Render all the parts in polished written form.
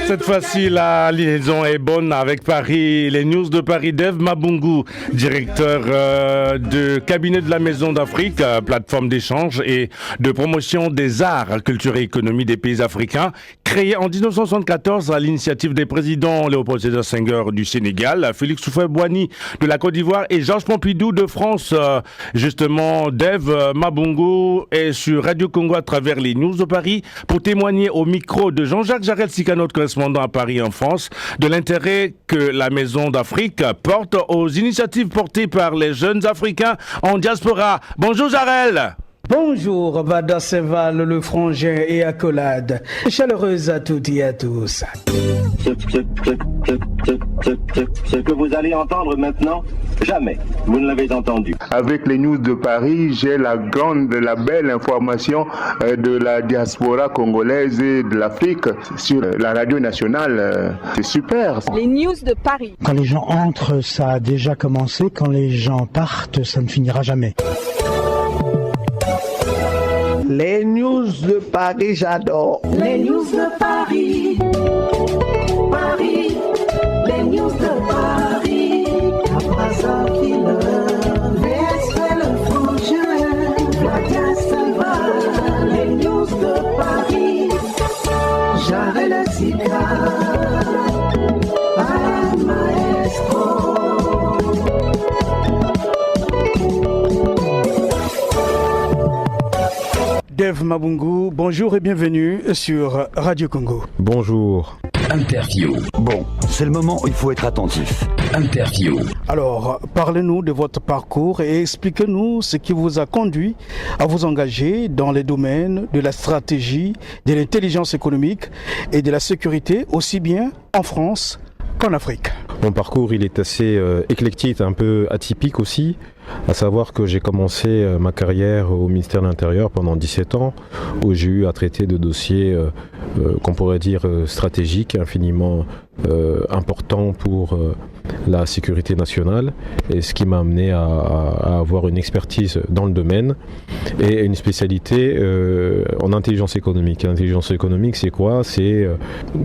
Cette fois-ci, la liaison est bonne avec Paris. Les news de Paris, Dave Mabungu, directeur de cabinet de la Maison d'Afrique, plateforme d'échange et de promotion des arts, culture et économie des pays africains, créée en 1974 à l'initiative des présidents Léopold Sédar Senghor du Sénégal, Félix Houphouët-Boigny de la Côte d'Ivoire et Georges Pompidou de France. Justement, Dave Mabungu est sur Radio Congo à travers les news de Paris pour témoigner au micro de Jean-Jacques Jarel-Sika, notre correspondant à Paris en France, de l'intérêt que la Maison d'Afrique porte aux initiatives portées par les jeunes Africains en diaspora. Bonjour Jarel. Bonjour Vada Seval, le frangin et accolade. Chaleureuse à toutes et à tous. Ce que vous allez entendre maintenant, jamais vous ne l'avez entendu. Avec les news de Paris, j'ai la belle information de la diaspora congolaise et de l'Afrique sur la radio nationale. C'est super. Les news de Paris. Quand les gens entrent, ça a déjà commencé. Quand les gens partent, ça ne finira jamais. Les news de Paris, j'adore. Les news de Paris. Paris. Les news de Paris. Abraza Killer. VSL le frangin. Flavia Selva. Les news de Paris. Jarel-Sika. Maestro. Dave Mabungu, bonjour et bienvenue sur Radio Congo. Bonjour. Interview. Bon, c'est le moment où il faut être attentif. Interview. Alors, parlez-nous de votre parcours et expliquez-nous ce qui vous a conduit à vous engager dans les domaines de la stratégie, de l'intelligence économique et de la sécurité, aussi bien en France qu'en Afrique. Mon parcours, il est assez éclectique, un peu atypique aussi, à savoir que j'ai commencé ma carrière au ministère de l'Intérieur pendant 17 ans, où j'ai eu à traiter de dossiers qu'on pourrait dire stratégiques, infiniment importants pour la sécurité nationale, et ce qui m'a amené à avoir une expertise dans le domaine et une spécialité en intelligence économique. L'intelligence économique, c'est quoi ? C'est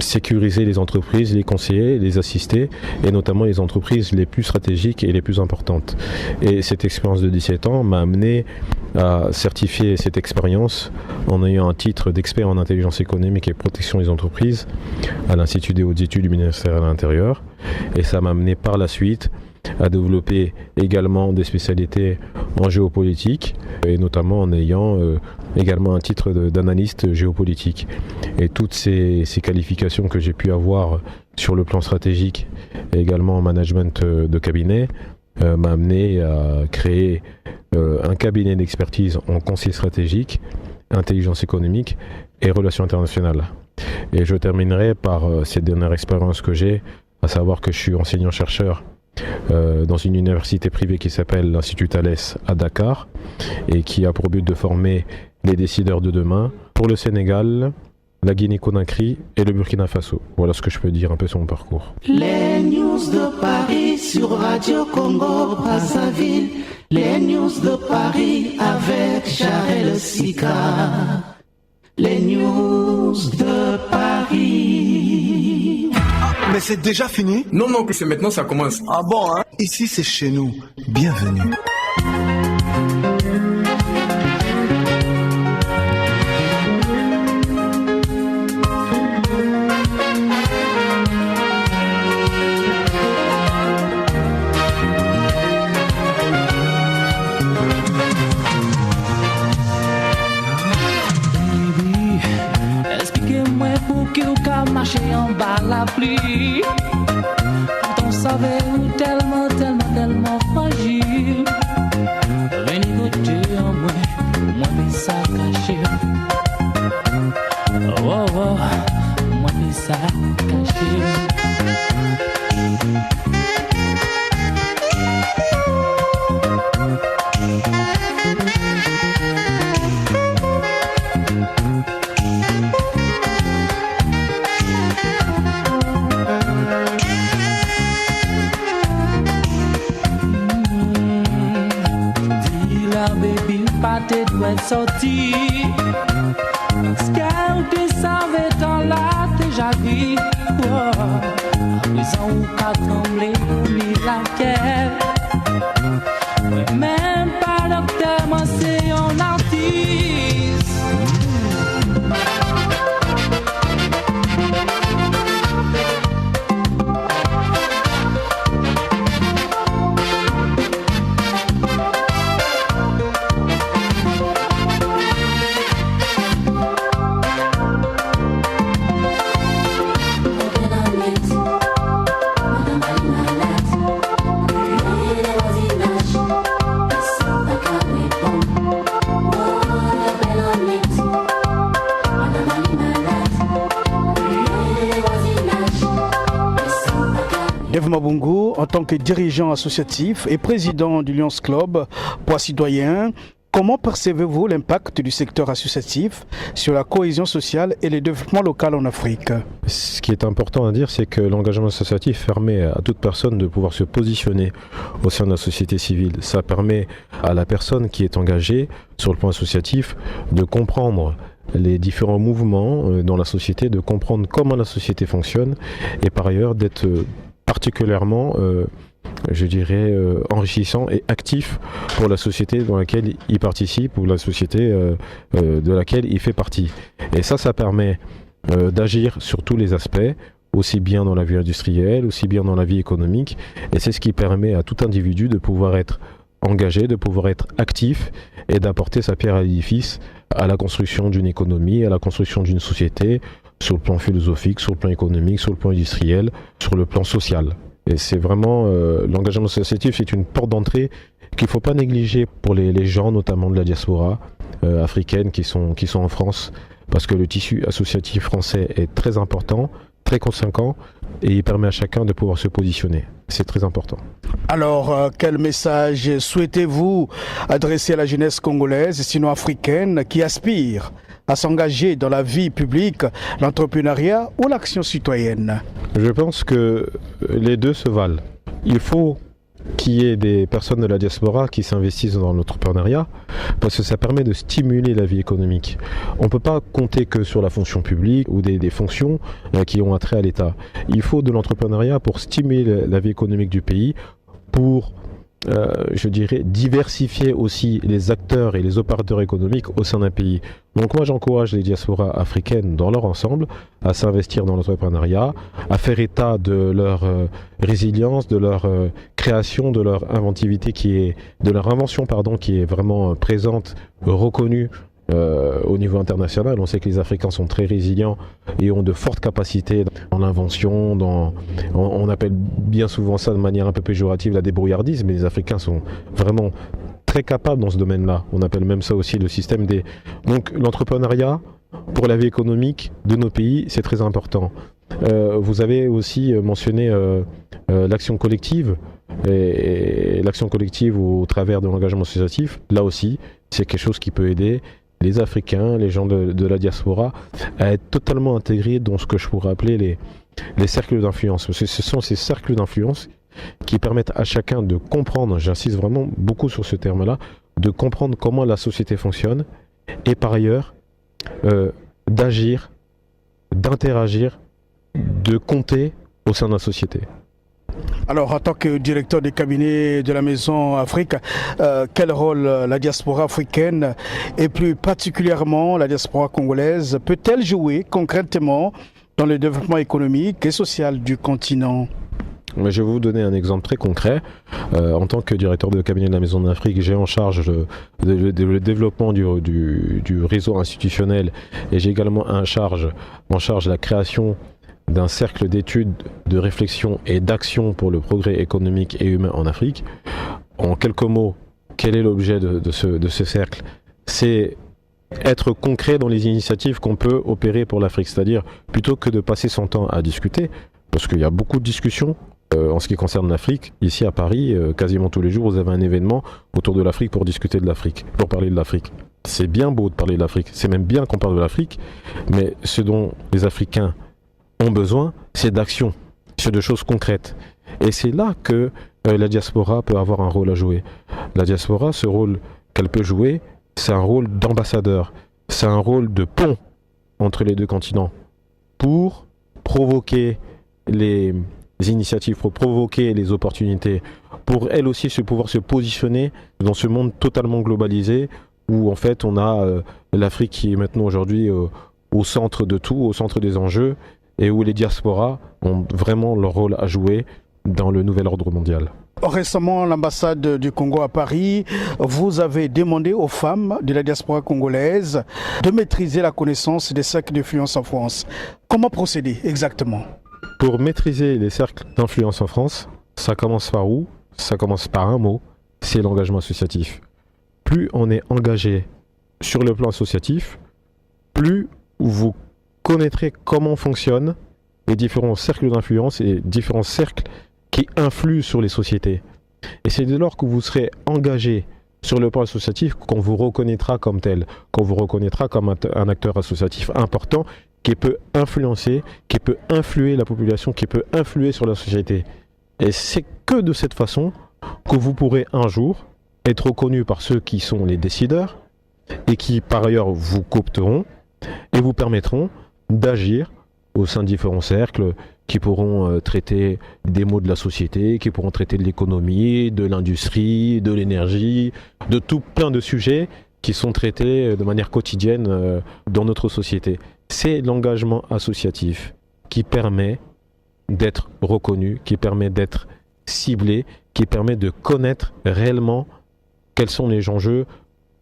sécuriser les entreprises, les conseiller, les assister, et notamment les entreprises les plus stratégiques et les plus importantes. Et cette expérience de 17 ans m'a amené à certifier cette expérience en ayant un titre d'expert en intelligence économique et protection des entreprises à l'Institut des hautes études du ministère de l'Intérieur. Et ça m'a amené par la suite à développer également des spécialités en géopolitique, et notamment en ayant également un titre d'analyste géopolitique. Et toutes ces qualifications que j'ai pu avoir sur le plan stratégique et également en management de cabinet m'a amené à créer un cabinet d'expertise en conseil stratégique, intelligence économique et relations internationales. Et je terminerai par cette dernière expérience que j'ai, à savoir que je suis enseignant-chercheur dans une université privée qui s'appelle l'Institut Thalès à Dakar et qui a pour but de former les décideurs de demain pour le Sénégal, la Guinée-Conakry et le Burkina Faso. Voilà ce que je peux dire un peu sur mon parcours. Les news de Paris sur Radio Congo Brazzaville. Les news de Paris avec Jarel-Sika. Les news de Paris. Mais c'est déjà fini? Non, que c'est maintenant, ça commence. Ah bon, hein? Ici, c'est chez nous. Bienvenue. Marcher en bas la pluie, quand on savait tellement fragile. Venez goûter en moi mais ça caché. Oh, moi mais ça caché. Baby, pas tes doigts sortis. Mabungu, en tant que dirigeant associatif et président du Lions Club Poids Citoyen, comment percevez-vous l'impact du secteur associatif sur la cohésion sociale et le développement local en Afrique? Ce qui est important à dire, c'est que l'engagement associatif permet à toute personne de pouvoir se positionner au sein de la société civile. Ça permet à la personne qui est engagée sur le plan associatif de comprendre les différents mouvements dans la société, de comprendre comment la société fonctionne et par ailleurs d'être particulièrement enrichissant et actif pour la société dans laquelle il participe ou la société de laquelle il fait partie. Et ça permet d'agir sur tous les aspects, aussi bien dans la vie industrielle, aussi bien dans la vie économique. Et c'est ce qui permet à tout individu de pouvoir être engagé, de pouvoir être actif et d'apporter sa pierre à l'édifice à la construction d'une économie, à la construction d'une société, sur le plan philosophique, sur le plan économique, sur le plan industriel, sur le plan social. Et c'est vraiment l'engagement associatif, c'est une porte d'entrée qu'il ne faut pas négliger pour les gens, notamment de la diaspora africaine qui sont en France, parce que le tissu associatif français est très important, très conséquent, et il permet à chacun de pouvoir se positionner. C'est très important. Alors, quel message souhaitez-vous adresser à la jeunesse congolaise, sinon africaine, qui aspire à s'engager dans la vie publique, l'entrepreneuriat ou l'action citoyenne? Je pense que les deux se valent. Il faut qu'il y ait des personnes de la diaspora qui s'investissent dans l'entrepreneuriat parce que ça permet de stimuler la vie économique. On ne peut pas compter que sur la fonction publique ou des fonctions qui ont attrait à l'État. Il faut de l'entrepreneuriat pour stimuler la vie économique du pays, pour diversifier aussi les acteurs et les opérateurs économiques au sein d'un pays. Donc moi j'encourage les diasporas africaines dans leur ensemble à s'investir dans l'entrepreneuriat, à faire état de leur résilience, de leur création, de leur inventivité de leur invention qui est vraiment présente, reconnue au niveau international. On sait que les Africains sont très résilients et ont de fortes capacités dans l'invention, on appelle bien souvent ça de manière un peu péjorative la débrouillardise, mais les Africains sont vraiment très capables dans ce domaine-là. On appelle même ça aussi le système des... Donc l'entrepreneuriat pour la vie économique de nos pays, c'est très important. Vous avez aussi mentionné l'action collective, et l'action collective au travers de l'engagement associatif. Là aussi, c'est quelque chose qui peut aider les Africains, les gens de la diaspora, à être totalement intégrés dans ce que je pourrais appeler les cercles d'influence. Parce que ce sont ces cercles d'influence qui permettent à chacun de comprendre, j'insiste vraiment beaucoup sur ce terme-là, de comprendre comment la société fonctionne et par ailleurs d'agir, d'interagir, de compter au sein de la société. Alors, en tant que directeur des cabinets de la Maison Afrique, quel rôle la diaspora africaine et plus particulièrement la diaspora congolaise peut-elle jouer concrètement dans le développement économique et social du continent? Je vais vous donner un exemple très concret. En tant que directeur de cabinet de la Maison d'Afrique, j'ai en charge le développement du réseau institutionnel et j'ai également en charge la création d'un cercle d'études, de réflexion et d'action pour le progrès économique et humain en Afrique. En quelques mots, quel est l'objet de ce cercle? C'est être concret dans les initiatives qu'on peut opérer pour l'Afrique. C'est-à-dire, plutôt que de passer son temps à discuter, parce qu'il y a beaucoup de discussions en ce qui concerne l'Afrique, ici à Paris, quasiment tous les jours, vous avez un événement autour de l'Afrique pour discuter de l'Afrique, pour parler de l'Afrique. C'est bien beau de parler de l'Afrique, c'est même bien qu'on parle de l'Afrique, mais ce dont les Africains ont besoin, c'est d'action, c'est de choses concrètes. Et c'est là que la diaspora peut avoir un rôle à jouer. La diaspora, ce rôle qu'elle peut jouer, c'est un rôle d'ambassadeur, c'est un rôle de pont entre les deux continents pour provoquer les initiatives, pour provoquer les opportunités, pour elle aussi pouvoir se positionner dans ce monde totalement globalisé où en fait on a l'Afrique qui est maintenant aujourd'hui au centre de tout, au centre des enjeux, et où les diasporas ont vraiment leur rôle à jouer dans le nouvel ordre mondial. Récemment, l'ambassade du Congo à Paris, vous avez demandé aux femmes de la diaspora congolaise de maîtriser la connaissance des cercles d'influence en France. Comment procéder exactement? Pour maîtriser les cercles d'influence en France, ça commence par où? Ça commence par un mot, c'est l'engagement associatif. Plus on est engagé sur le plan associatif, plus vous connaîtrez comment fonctionnent les différents cercles d'influence et différents cercles qui influent sur les sociétés. Et c'est dès lors que vous serez engagé sur le plan associatif qu'on vous reconnaîtra comme tel, qu'on vous reconnaîtra comme un acteur associatif important qui peut influencer, qui peut influer la population, qui peut influer sur la société. Et c'est que de cette façon que vous pourrez un jour être reconnu par ceux qui sont les décideurs et qui par ailleurs vous coopteront et vous permettront d'agir au sein de différents cercles qui pourront traiter des maux de la société, qui pourront traiter de l'économie, de l'industrie, de l'énergie, de tout plein de sujets qui sont traités de manière quotidienne dans notre société. C'est l'engagement associatif qui permet d'être reconnu, qui permet d'être ciblé, qui permet de connaître réellement quels sont les enjeux,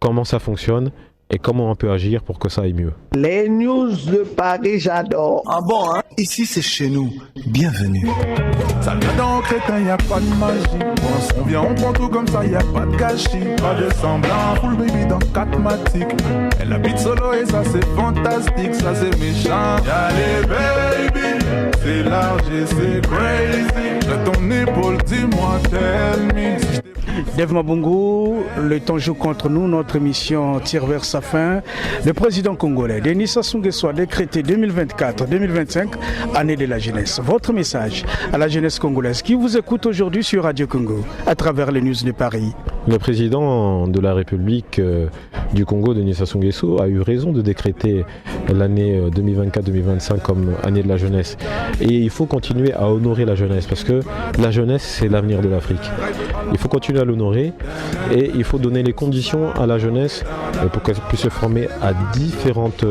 comment ça fonctionne et comment on peut agir pour que ça aille mieux. Les news de Paris, j'adore. Ah bon, hein? Ici, c'est chez nous. Bienvenue. Ça vient dans Crétin, y a pas de magie. On vient, on prend tout comme ça, y a pas de gâchis. Pas de semblant, full baby dans 4 matiques. Elle habite solo et ça c'est fantastique, ça c'est méchant. Y'a les baby, c'est large et c'est crazy. De ton épaule, dis-moi, tell me. Dave Mabungu, le temps joue contre nous, notre émission tire vers sa fin. Le président congolais, Denis Sassou Nguesso, a décrété 2024-2025, année de la jeunesse. Votre message à la jeunesse congolaise qui vous écoute aujourd'hui sur Radio Congo, à travers les news de Paris. Le président de la République du Congo, Denis Sassou Nguesso, a eu raison de décréter l'année 2024-2025 comme année de la jeunesse. Et il faut continuer à honorer la jeunesse parce que la jeunesse, c'est l'avenir de l'Afrique. Il faut continuer à l'honorer et il faut donner les conditions à la jeunesse pour qu'elle puisse se former à différentes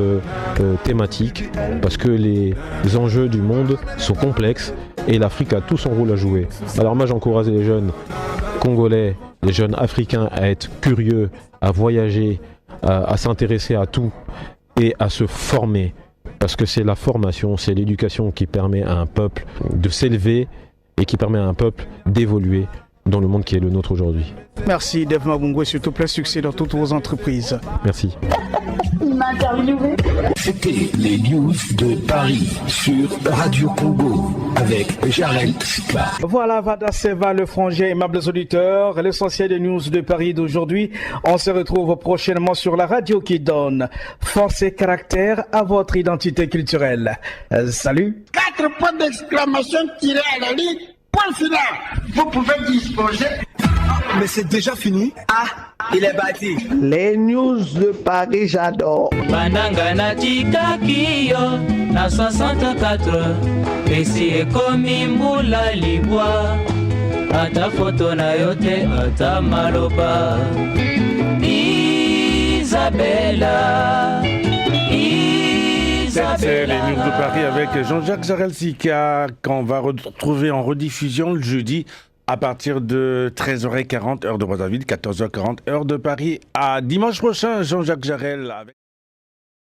thématiques parce que les enjeux du monde sont complexes et l'Afrique a tout son rôle à jouer. Alors moi j'encourage les jeunes congolais, les jeunes africains à être curieux, à voyager, à s'intéresser à tout et à se former parce que c'est la formation, c'est l'éducation qui permet à un peuple de s'élever et qui permet à un peuple d'évoluer dans le monde qui est le nôtre aujourd'hui. Merci Dave Mabungu et surtout plein succès dans toutes vos entreprises. Merci. C'était les news de Paris sur Radio Congo avec Jarel Sika. Voilà, Vada Seva, le frangin, aimables auditeurs, l'essentiel des news de Paris d'aujourd'hui. On se retrouve prochainement sur la radio qui donne force et caractère à votre identité culturelle. Salut. 4 points d'exclamation tirés à la ligne. Point final. Vous pouvez disposer. Mais c'est déjà fini? Ah, il est bâti. Les news de Paris, j'adore. Bananga na tikaki yo na 64 esi ekomi mbula libwa ata foto na yo te ata maloba Isabella. C'est les news de Paris avec Jean-Jacques Jarel Sika qu'on va retrouver en rediffusion le jeudi à partir de 13h40 heure de Brazzaville, 14h40 heure de Paris. À dimanche prochain, Jean-Jacques Jarel avec